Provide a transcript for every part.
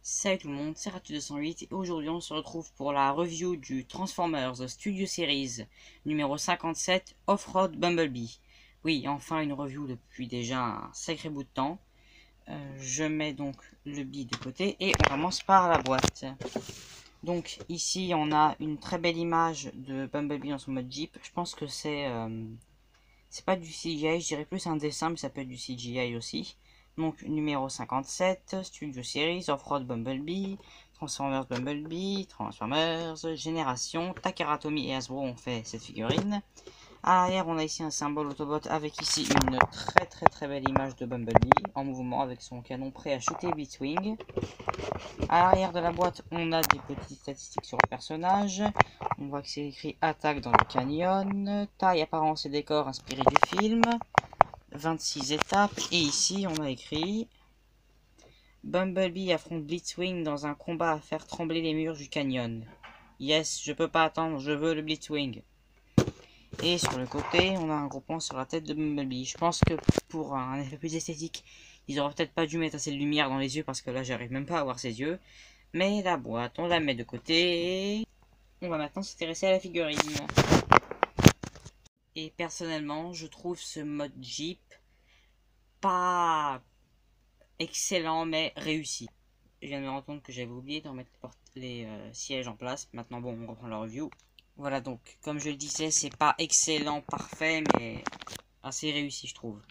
Salut tout le monde, c'est Ratu208 et aujourd'hui on se retrouve pour la review du Transformers Studio Series numéro 57 Off-Road Bumblebee. Oui, enfin une review depuis déjà un sacré bout de temps. Je mets donc le billet de côté et on commence par la boîte. Donc ici on a une très belle image de Bumblebee dans son mode Jeep. Je pense que c'est pas du CGI, je dirais plus un dessin, mais ça peut être du CGI aussi. Donc numéro 57, Studio Series, Off-Road Bumblebee, Transformers Bumblebee, Transformers, Génération, Takara Tomy et Hasbro ont fait cette figurine. À l'arrière, on a ici un symbole Autobot avec ici une très belle image de Bumblebee en mouvement avec son canon prêt à shooter Blitzwing. À l'arrière de la boîte, on a des petites statistiques sur le personnage. On voit que c'est écrit Attaque dans le canyon, taille, apparence et décor inspiré du film, 26 étapes, et ici on a écrit Bumblebee affronte Blitzwing dans un combat à faire trembler les murs du canyon. Yes, je peux pas attendre, je veux le Blitzwing. Et sur le côté, on a un gros point sur la tête de Bumblebee. Je pense que pour un effet plus esthétique, ils auraient peut-être pas dû mettre assez de lumière dans les yeux parce que là j'arrive même pas à voir ses yeux. Mais la boîte, on la met de côté et on va maintenant s'intéresser à la figurine. Et personnellement, je trouve ce mode Jeep pas excellent mais réussi. Je viens de me rendre compte que j'avais oublié de remettre les sièges en place. Maintenant bon, on reprend la review. Voilà, donc comme je le disais, c'est pas excellent, parfait, mais assez réussi je trouve.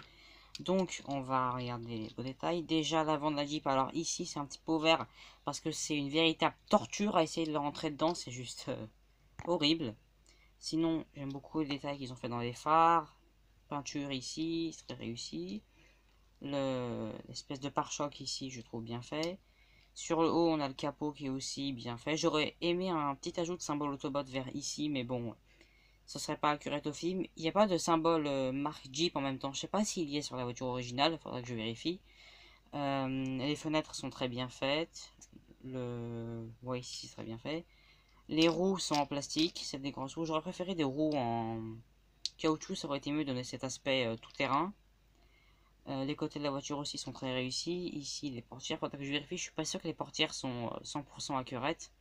Donc on va regarder les beaux détails. Déjà l'avant de la Jeep, alors ici c'est un petit peu ouvert parce que c'est une véritable torture à essayer de le rentrer dedans, c'est juste horrible. Sinon j'aime beaucoup les détails qu'ils ont fait dans les phares. Peinture ici, c'est très réussi. L'espèce de pare-choc ici je trouve bien fait. Sur le haut on a le capot qui est aussi bien fait. J'aurais aimé un petit ajout de symbole Autobot vers ici, mais bon, ce serait pas accurate au film. Il n'y a pas de symbole marque Jeep en même temps. Je sais pas s'il y est sur la voiture originale, il faudra que je vérifie. Les fenêtres sont très bien faites. Ouais, ici c'est très bien fait. Les roues sont en plastique, c'est des grosses roues. J'aurais préféré des roues en caoutchouc, ça aurait été mieux de donner cet aspect tout terrain. Les côtés de la voiture aussi sont très réussis. Ici les portières, faudra que je vérifie. Je suis pas sûr que les portières sont 100% accurate.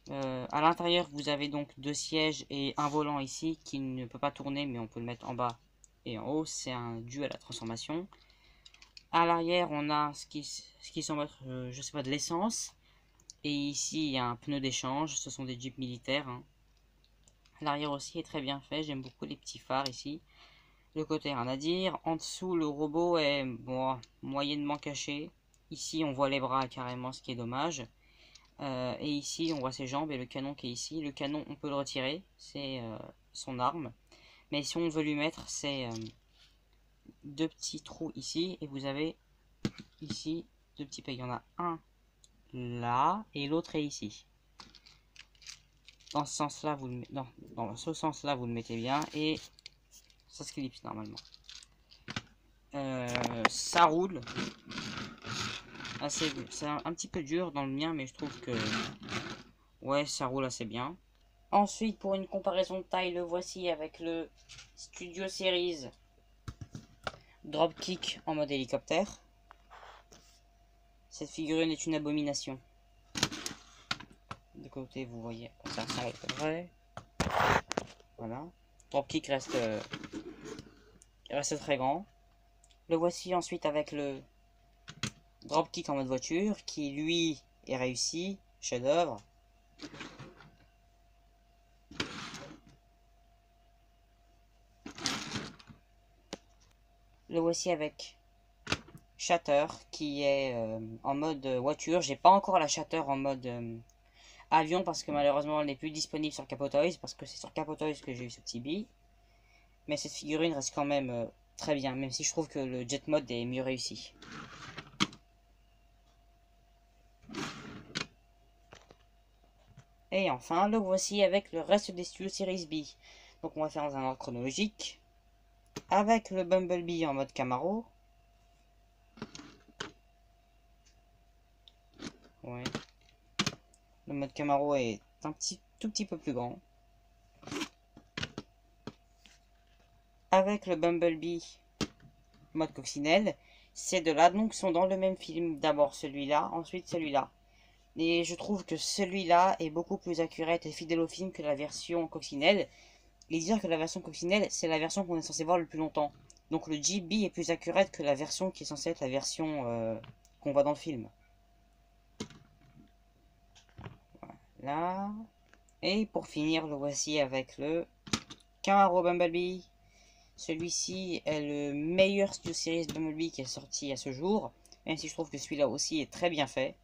À l'intérieur, vous avez donc deux sièges et un volant ici qui ne peut pas tourner, mais on peut le mettre en bas et en haut. C'est un dû à la transformation. À l'arrière, on a ce qui semble être, je sais pas, de l'essence. Et ici, il y a un pneu d'échange. Ce sont des jeeps militaires, hein. L'arrière aussi est très bien fait. J'aime beaucoup les petits phares ici. Le côté, rien à dire. En dessous, le robot est bon, moyennement caché. Ici, on voit les bras carrément, ce qui est dommage. Et ici, on voit ses jambes et le canon qui est ici. Le canon, on peut le retirer, c'est son arme. Mais si on veut lui mettre, c'est deux petits trous ici. Et vous avez ici deux petits pegs. Il y en a un là et l'autre est ici. Dans ce sens-là, vous le mettez, dans ce sens-là, vous le mettez bien et ça se clipse normalement. Ça roule. C'est un petit peu dur dans le mien, mais je trouve que ouais, ça roule assez bien. Ensuite, pour une comparaison de taille, le voici avec le Studio Series Dropkick en mode hélicoptère. Cette figurine est une abomination. De côté, vous voyez, ça ressemble à peu près. Voilà. Dropkick reste très grand. Le voici ensuite avec le Dropkick en mode voiture, qui lui est réussi, chef-d'œuvre. Le voici avec Shatter qui est en mode voiture. J'ai pas encore la Shatter en mode avion parce que malheureusement elle n'est plus disponible sur Capotoys parce que c'est sur Capotoys que j'ai eu ce petit billet. Mais cette figurine reste quand même très bien, même si je trouve que le jet mode est mieux réussi. Et enfin, le voici avec le reste des Studio Series B. Donc on va faire dans un ordre chronologique. Avec le Bumblebee en mode Camaro. Ouais. Le mode Camaro est un tout petit peu plus grand. Avec le Bumblebee mode coccinelle, Ces deux-là, donc, sont dans le même film. D'abord celui-là, ensuite celui-là. Et je trouve que celui-là est beaucoup plus accurate et fidèle au film que la version coccinelle. Et dire que la version coccinelle, c'est la version qu'on est censé voir le plus longtemps. Donc le GB est plus accurate que la version qui est censée être la version qu'on voit dans le film. Voilà. Et pour finir, le voici avec le Camaro Bumblebee. Celui-ci est le meilleur Studio Series Bumblebee qui est sorti à ce jour. Même si je trouve que celui-là aussi est très bien fait.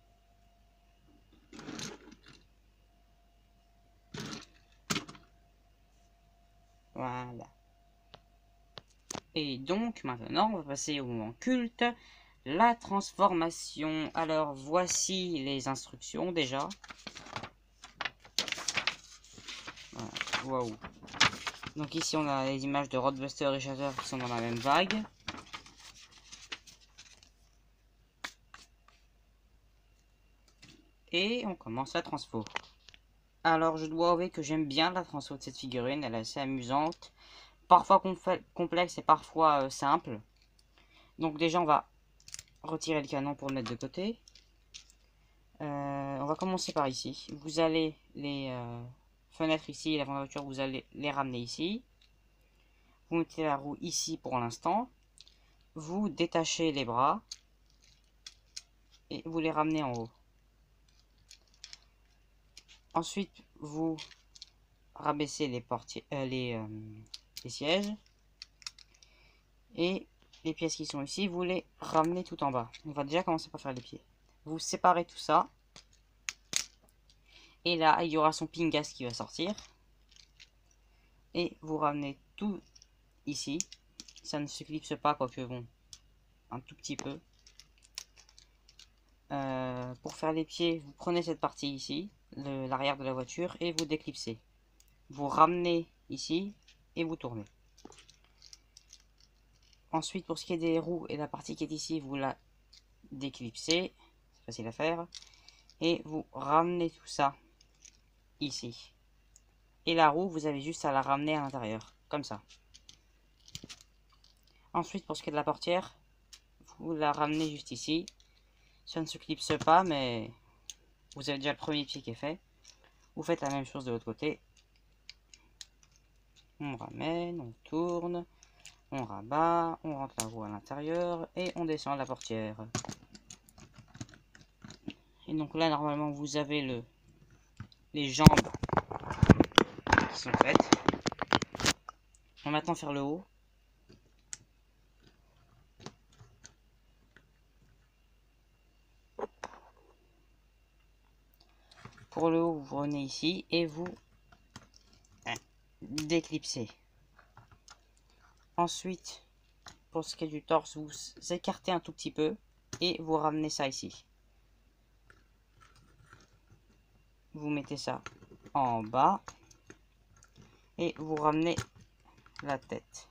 Voilà. Et donc, maintenant, on va passer au moment culte. La transformation. Alors, voici les instructions déjà. Voilà. Waouh. Donc ici, on a les images de Roadbuster et Shatter qui sont dans la même vague. Et on commence la transfo. Alors, je dois avouer que j'aime bien la transfo de cette figurine. Elle est assez amusante. Parfois complexe et parfois simple. Donc déjà, on va retirer le canon pour le mettre de côté. On va commencer par ici. Vous allez les fenêtres ici et l'avant de la voiture, vous allez les ramener ici. Vous mettez la roue ici pour l'instant. Vous détachez les bras et vous les ramenez en haut. Ensuite, vous rabaissez les portiers, les sièges et les pièces qui sont ici, vous les ramenez tout en bas. On va déjà commencer par faire les pieds. Vous séparez tout ça. Et là, il y aura son pingas qui va sortir. Et vous ramenez tout ici. Ça ne se clipse pas, quoique bon, un tout petit peu. Pour faire les pieds, vous prenez cette partie ici, l'arrière de la voiture, et vous déclipsez. Vous ramenez ici et vous tournez. Ensuite, pour ce qui est des roues et la partie qui est ici, vous la déclipsez. C'est facile à faire. Et vous ramenez tout ça ici. Et la roue, vous avez juste à la ramener à l'intérieur, comme ça. Ensuite, pour ce qui est de la portière, vous la ramenez juste ici. Ça ne se clipse pas, mais vous avez déjà le premier pied qui est fait. Vous faites la même chose de l'autre côté. On ramène, on tourne, on rabat, on rentre la roue à l'intérieur et on descend la portière. Et donc là, normalement, vous avez les jambes qui sont faites. On va maintenant faire le haut. Pour le haut, vous venez ici et vous déclipsez. Ensuite, pour ce qui est du torse, vous écartez un tout petit peu et vous ramenez ça ici. Vous mettez ça en bas et vous ramenez la tête.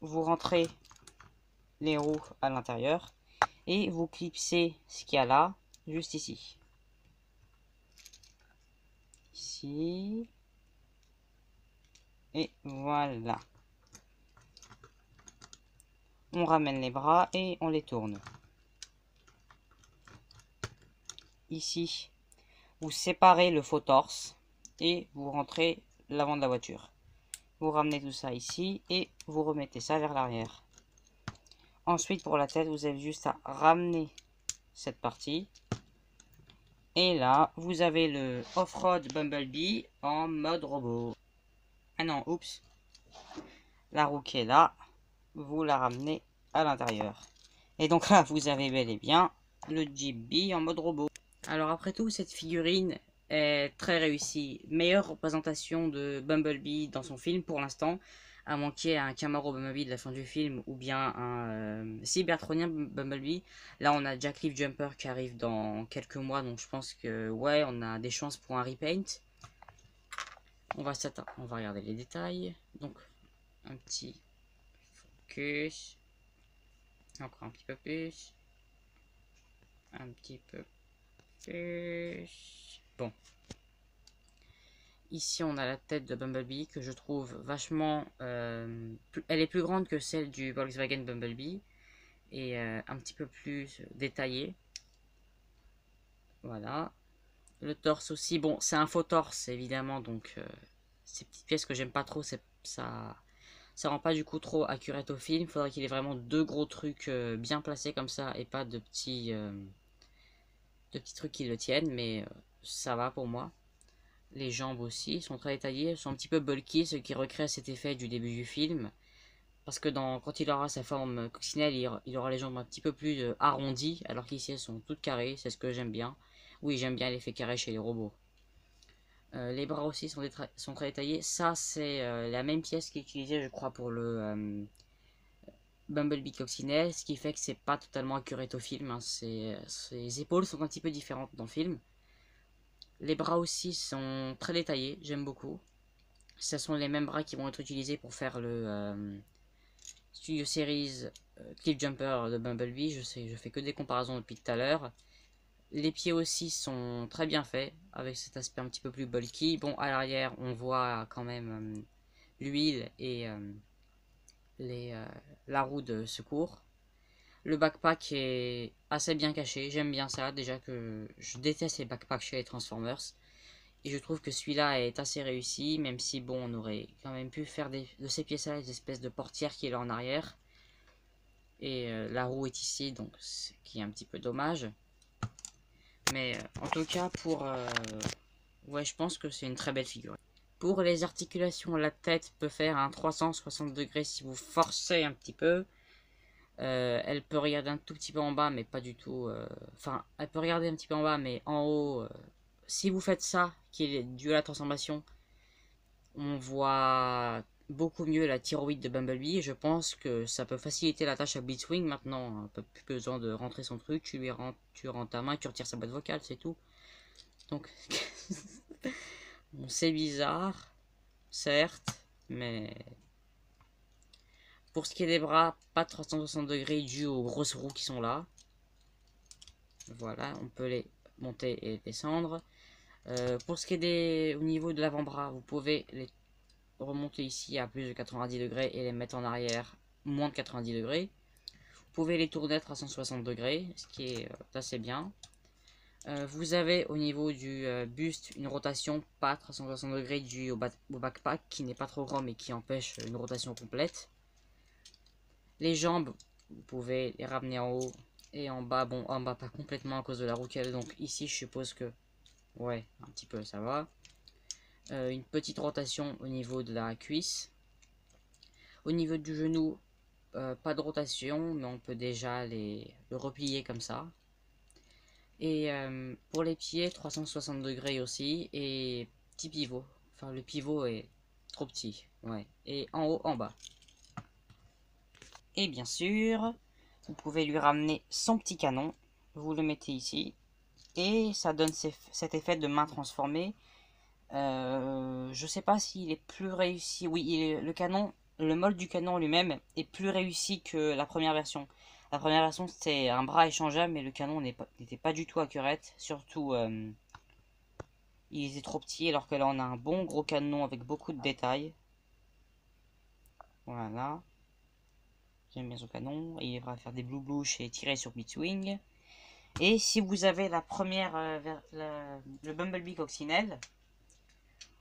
Vous rentrez les roues à l'intérieur et vous clipsez ce qu'il y a là, juste ici. Ici. Et voilà. On ramène les bras et on les tourne. Ici, vous séparez le faux torse et vous rentrez l'avant de la voiture. Vous ramenez tout ça ici et vous remettez ça vers l'arrière. Ensuite, pour la tête, vous avez juste à ramener cette partie. Et là, vous avez le Off-Road Bumblebee en mode robot. Ah non, oups. La roue qui est là, vous la ramenez à l'intérieur. Et donc là, vous avez bel et bien le GB en mode robot. Alors après tout, cette figurine est très réussie. Meilleure représentation de Bumblebee dans son film pour l'instant. À moins qu'il y ait un Camaro Bumblebee de la fin du film ou bien un Cybertronien Bumblebee. Là, on a Jack Leaf Jumper qui arrive dans quelques mois. Donc je pense que ouais, on a des chances pour un repaint. On va regarder les détails. Donc, un petit focus. Encore un petit peu plus. Un petit peu plus. Bon. Ici, on a la tête de Bumblebee que je trouve vachement... elle est plus grande que celle du Volkswagen Bumblebee et un petit peu plus détaillée. Voilà. Le torse aussi, bon, c'est un faux torse évidemment, donc ces petites pièces que j'aime pas trop, ça rend pas du coup trop accurate au film. Il faudrait qu'il ait vraiment deux gros trucs bien placés comme ça et pas de petits trucs qui le tiennent, mais ça va pour moi. Les jambes aussi sont très détaillées, sont un petit peu bulky, ce qui recrée cet effet du début du film. Parce que quand il aura sa forme coccinelle, il aura les jambes un petit peu plus arrondies, alors qu'ici elles sont toutes carrées, c'est ce que j'aime bien. Oui, j'aime bien l'effet carré chez les robots. Les bras aussi sont très détaillés. Ça, c'est la même pièce qui est utilisée, je crois, pour le Bumblebee coccinelle, ce qui fait que c'est pas totalement accurate au film. Hein. Ses épaules sont un petit peu différentes dans le film. Les bras aussi sont très détaillés, j'aime beaucoup. Ce sont les mêmes bras qui vont être utilisés pour faire le Studio Series Cliff Jumper de Bumblebee. Je sais, je fais que des comparaisons depuis tout à l'heure. Les pieds aussi sont très bien faits, avec cet aspect un petit peu plus bulky. Bon, à l'arrière, on voit quand même l'huile et la roue de secours. Le backpack est assez bien caché, j'aime bien ça, déjà que je déteste les backpacks chez les Transformers. Et je trouve que celui-là est assez réussi, même si bon, on aurait quand même pu faire de ces pièces-là des espèces de portières qui est là en arrière. Et la roue est ici, donc ce qui est un petit peu dommage. Mais en tout cas, ouais, je pense que c'est une très belle figure. Pour les articulations, la tête peut faire un 360 degrés si vous forcez un petit peu. Elle peut regarder un tout petit peu en bas, mais pas du tout. Enfin, elle peut regarder un petit peu en bas, mais en haut. Si vous faites ça, qui est dû à la transformation, on voit beaucoup mieux la thyroïde de Bumblebee. Je pense que ça peut faciliter la tâche à Blitzwing maintenant. Un peu plus besoin de rentrer son truc. Tu rentres ta main, tu retires sa boîte vocale, c'est tout. Donc, bon, c'est bizarre, certes, mais pour ce qui est des bras, pas de 360 degrés dû aux grosses roues qui sont là. Voilà, on peut les monter et descendre. Pour ce qui est au niveau de l'avant-bras, vous pouvez les remonter ici à plus de 90 degrés et les mettre en arrière moins de 90 degrés. Vous pouvez les tourner à 360 degrés, ce qui est assez bien. Vous avez au niveau du buste une rotation pas 360 degrés due au backpack qui n'est pas trop grand mais qui empêche une rotation complète. Les jambes, vous pouvez les ramener en haut et en bas. Bon, en bas pas complètement à cause de la rouquelle, donc ici je suppose que ouais, un petit peu ça va. Une petite rotation au niveau de la cuisse. Au niveau du genou, pas de rotation, mais on peut déjà le replier comme ça. Et pour les pieds, 360 degrés aussi. Et petit pivot. Enfin, le pivot est trop petit. Ouais. Et en haut, en bas. Et bien sûr, vous pouvez lui ramener son petit canon. Vous le mettez ici. Et ça donne cet effet de main transformée. Je sais pas s'il est plus réussi. Oui, le canon, le molde du canon lui-même est plus réussi que la première version. La première version c'était un bras échangeable, mais le canon n'était pas du tout accurate. Surtout, il était trop petit, alors que là on a un bon gros canon avec beaucoup de détails. Voilà. J'aime bien son canon. Il va faire des blue blouches et tirer sur Blitzwing. Et si vous avez la première, le Bumblebee coccinelle,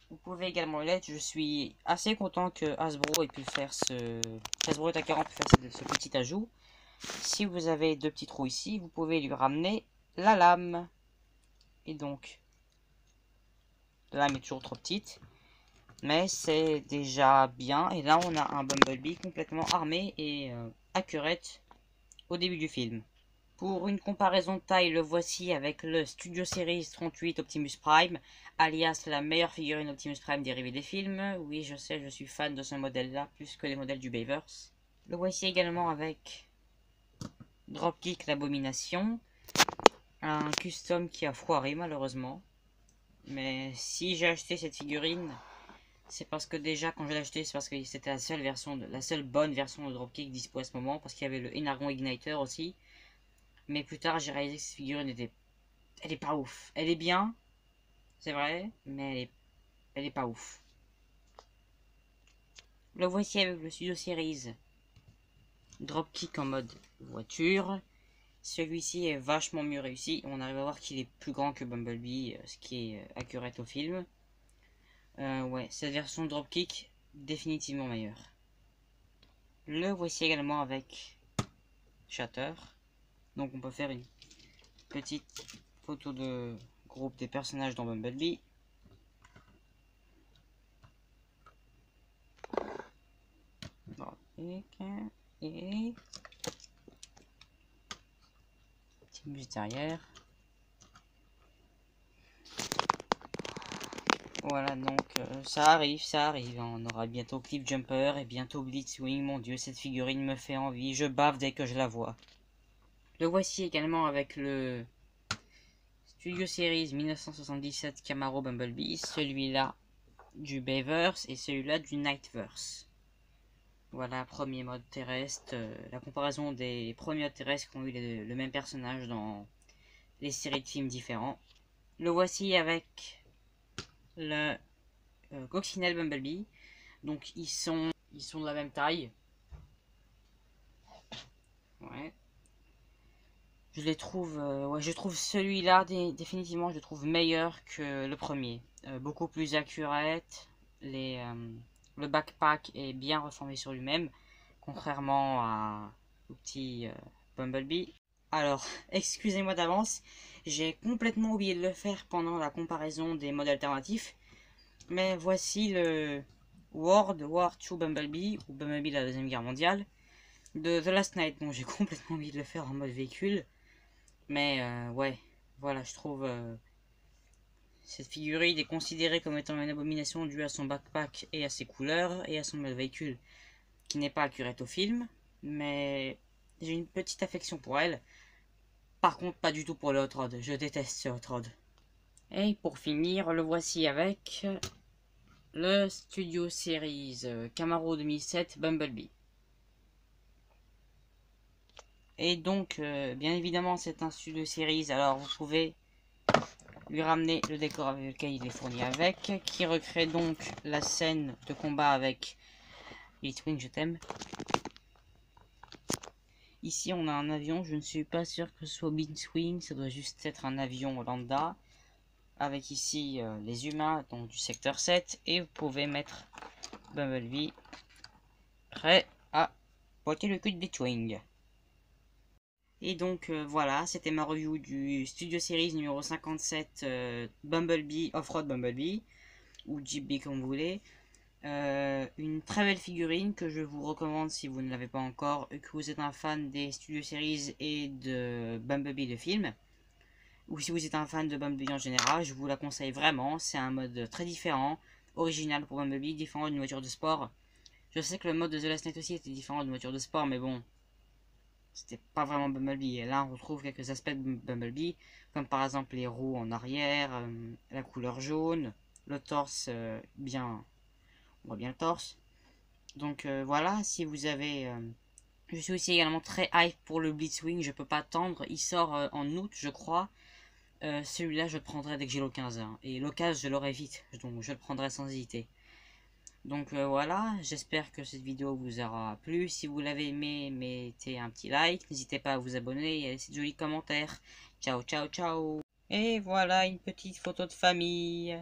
vous pouvez également l'être. Je suis assez content que Hasbro ait pu faire Hasbro et 40 pu faire ce petit ajout. Si vous avez deux petits trous ici, vous pouvez lui ramener la lame. Et donc, la lame est toujours trop petite. Mais c'est déjà bien. Et là, on a un Bumblebee complètement armé et accurate au début du film. Pour une comparaison de taille, le voici avec le Studio Series 38 Optimus Prime, alias la meilleure figurine Optimus Prime dérivée des films. Oui, je sais, je suis fan de ce modèle-là, plus que les modèles du Bayverse. Le voici également avec Dropkick l'Abomination, un custom qui a foiré malheureusement. Mais si j'ai acheté cette figurine, c'est parce que déjà quand je l'ai acheté, c'est parce que c'était la seule bonne version de Dropkick dispo à ce moment, parce qu'il y avait le Energon Igniter aussi. Mais plus tard, j'ai réalisé que cette figurine elle est pas ouf. Elle est bien, c'est vrai, mais elle est pas ouf. Le voici avec le Studio Series Dropkick en mode voiture. Celui-ci est vachement mieux réussi. On arrive à voir qu'il est plus grand que Bumblebee, ce qui est accurate au film. Ouais, cette version Dropkick, définitivement meilleure. Le voici également avec Shatter. Donc on peut faire une petite photo de groupe des personnages dans Bumblebee. Et petite musique derrière. Voilà, donc ça arrive. On aura bientôt Cliff Jumper et bientôt Blitzwing. Mon dieu, cette figurine me fait envie. Je bave dès que je la vois. Le voici également avec le Studio Series 1977 Camaro Bumblebee. Celui-là du Bayverse et celui-là du Nightverse. Voilà, premier mode terrestre. La comparaison des premiers modes terrestres qui ont eu le même personnage dans les séries de films différents. Le voici avec le Coccinelle Bumblebee. Donc ils sont de la même taille. Ouais. Je les trouve, ouais, je trouve celui-là définitivement, je le trouve meilleur que le premier. Beaucoup plus accurate. Le backpack est bien reformé sur lui-même, contrairement au petit Bumblebee. Alors, excusez-moi d'avance, j'ai complètement oublié de le faire pendant la comparaison des modes alternatifs. Mais voici le World War II Bumblebee, ou Bumblebee de la Deuxième Guerre mondiale, de The Last Night. Bon, j'ai complètement oublié de le faire en mode véhicule. Mais ouais, voilà, je trouve cette figurine est considérée comme étant une abomination due à son backpack et à ses couleurs et à son mode véhicule qui n'est pas accurate au film. Mais j'ai une petite affection pour elle. Par contre, pas du tout pour le Hot Rod. Je déteste ce Hot Rod. Et pour finir, le voici avec le Studio Series Camaro 2007 Bumblebee. Et donc, bien évidemment, c'est un Studio Series, alors vous pouvez lui ramener le décor avec lequel il est fourni avec, qui recrée donc la scène de combat avec Blitzwing, je t'aime. Ici, on a un avion, je ne suis pas sûr que ce soit Blitzwing, ça doit juste être un avion lambda. Avec ici les humains, donc du secteur 7, et vous pouvez mettre Bumblebee prêt à botter le cul de Blitzwing. Et donc voilà, c'était ma review du Studio Series numéro 57 Bumblebee, Off-Road Bumblebee, ou Jeep comme vous voulez. Une très belle figurine que je vous recommande si vous ne l'avez pas encore, que vous êtes un fan des Studio Series et de Bumblebee de film. Ou si vous êtes un fan de Bumblebee en général, je vous la conseille vraiment. C'est un mode très différent, original pour Bumblebee, différent d'une voiture de sport. Je sais que le mode de The Last Night aussi était différent d'une voiture de sport, mais bon, c'était pas vraiment Bumblebee. Et là, on retrouve quelques aspects de Bumblebee, comme par exemple les roues en arrière, la couleur jaune, le torse bien... On voit bien le torse. Donc voilà, si vous avez... je suis aussi également très hype pour le Blitzwing, je peux pas attendre. Il sort en août, je crois. Celui-là, je le prendrai dès que j'ai l'occasion. Et l'occasion, je l'aurai vite, donc je le prendrai sans hésiter. Donc voilà, j'espère que cette vidéo vous aura plu. Si vous l'avez aimé, mettez un petit like. N'hésitez pas à vous abonner et à laisser de jolis commentaires. Ciao, ciao, ciao. Et voilà une petite photo de famille.